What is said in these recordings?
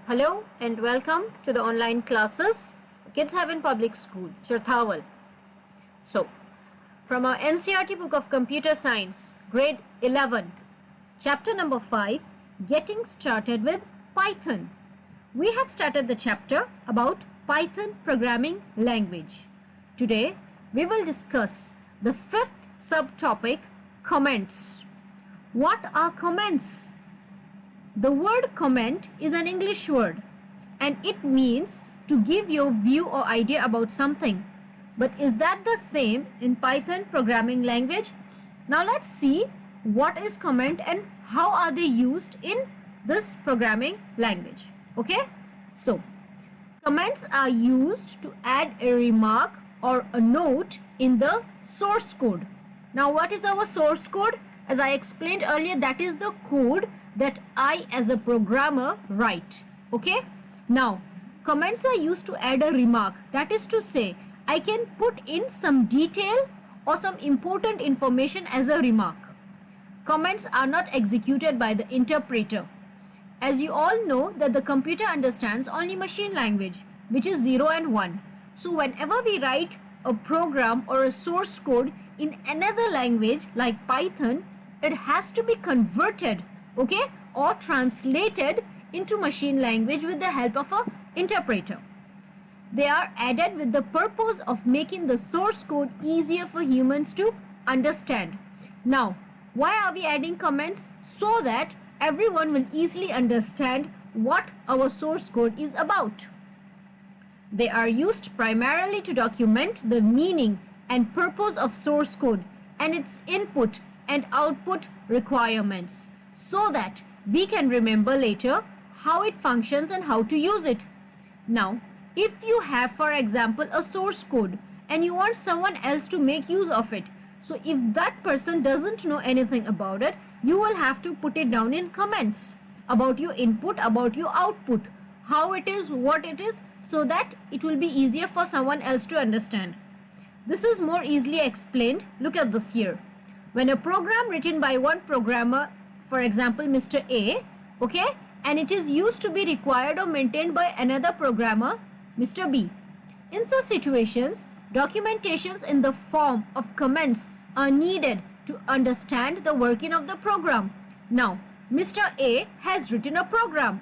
Hello and welcome to the online classes Kids Haven Public School, Cherthawal. So, from our NCERT book of Computer Science, grade 11, chapter number 5, Getting Started with Python. We have started the chapter about Python programming language. Today, we will discuss the fifth subtopic, comments. What are comments? The word comment is an English word and it means to give your view or idea about something. But is that the same in Python programming language? Now let's see what is comment and how are they used in this programming language. Okay? So, comments are used to add a remark or a note in the source code. Now what is our source code? As I explained earlier, that is the code that I as a programmer write. Okay? Now, comments are used to add a remark. That is to say, I can put in some detail or some important information as a remark. Comments are not executed by the interpreter. As you all know that the computer understands only machine language, which is 0 and 1. So whenever we write a program or a source code in another language like Python, it has to be converted, okay, or translated into machine language with the help of an interpreter. They are added with the purpose of making the source code easier for humans to understand. Now, why are we adding comments? So that everyone will easily understand what our source code is about. They are used primarily to document the meaning and purpose of source code and its input and output requirements so that we can remember later how it functions and how to use it. Now, if you have, for example, a source code and you want someone else to make use of it, so if that person doesn't know anything about it, you will have to put it down in comments about your input, about your output, how it is, what it is, so that it will be easier for someone else to understand. This is more easily explained. Look at this here. When a program written by one programmer, for example Mr. A, okay, and it is used to be required or maintained by another programmer, Mr. B. In such situations, documentations in the form of comments are needed to understand the working of the program. Now, Mr. A has written a program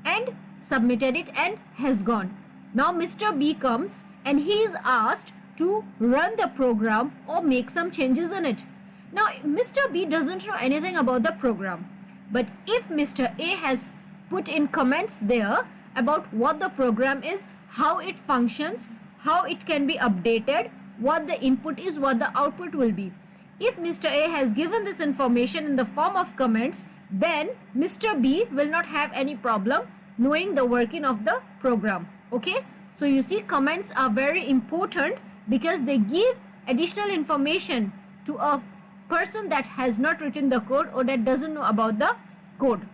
and submitted it and has gone. Now Mr. B comes and he is asked to run the program or make some changes in it. Now Mr. B doesn't know anything about the program, but if Mr. A has put in comments there about what the program is, how it functions, how it can be updated, what the input is, what the output will be. If Mr. A has given this information in the form of comments, then Mr. B will not have any problem knowing the working of the program. Okay, so you see, comments are very important because they give additional information to a person that has not written the code or that doesn't know about the code.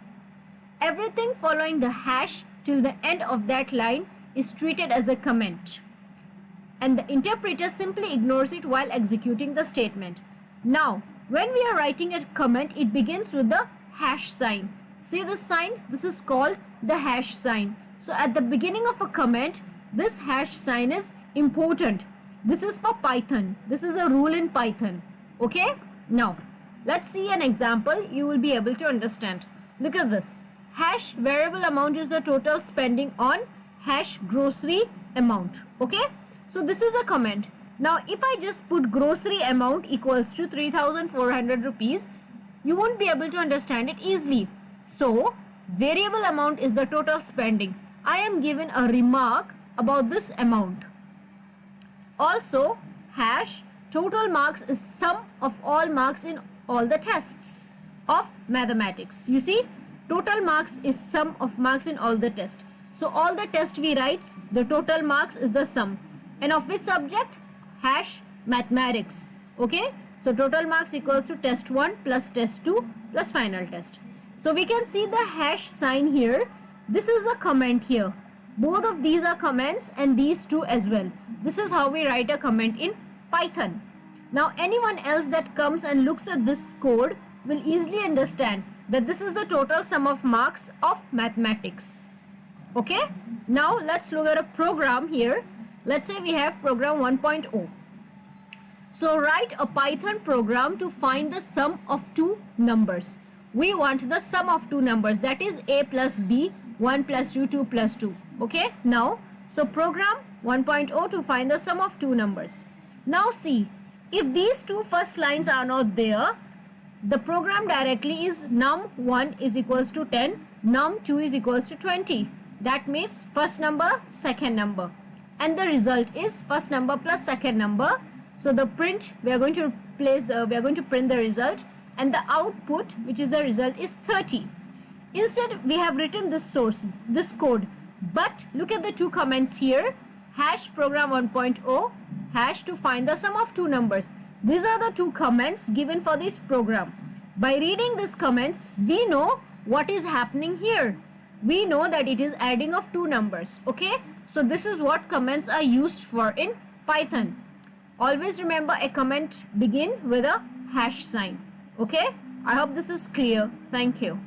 Everything following the hash till the end of that line is treated as a comment, and the interpreter simply ignores it while executing the statement. Now, when we are writing a comment, it begins with the hash sign. See this sign? This is called the hash sign. So at the beginning of a comment, this hash sign is important. This is for Python. This is a rule in Python. Okay? Now, let's see an example. You will be able to understand. Look at this. Hash variable amount is the total spending on hash grocery amount. Okay? So this is a comment. Now, if I just put grocery amount equals to 3,400 rupees, you won't be able to understand it easily. So, variable amount is the total spending. I am given a remark about this amount. Also, hash total marks is sum of all marks in all the tests of mathematics. You see, total marks is sum of marks in all the tests. So all the test we write, the total marks is the sum. And of which subject? Hash mathematics. Okay, so total marks equals to test 1 plus test 2 plus final test. So we can see the hash sign here. This is a comment here. Both of these are comments and these two as well. This is how we write a comment in Python. Now anyone else that comes and looks at this code will easily understand that this is the total sum of marks of mathematics. Okay, now let's look at a program here. Let's say we have program 1.0. So write a Python program to find the sum of two numbers. We want the sum of two numbers, that is a plus b, 1 plus 2, 2 plus 2. Okay, now so program 1.0 to find the sum of two numbers. Now see, if these two first lines are not there, the program directly is num1 is equals to 10, num2 is equals to 20. That means first number, second number, and the result is first number plus second number. So the print, we are going to print the result, and the output, which is the result, is 30. Instead, we have written this code, but look at the two comments here, hash program 1.0, hash to find the sum of two numbers. These are the two comments given for this program. By reading these comments, we know what is happening here. We know that it is adding of two numbers. Okay, so this is what comments are used for in Python. Always remember, a comment begin with a hash sign. Okay, I hope this is clear. Thank you.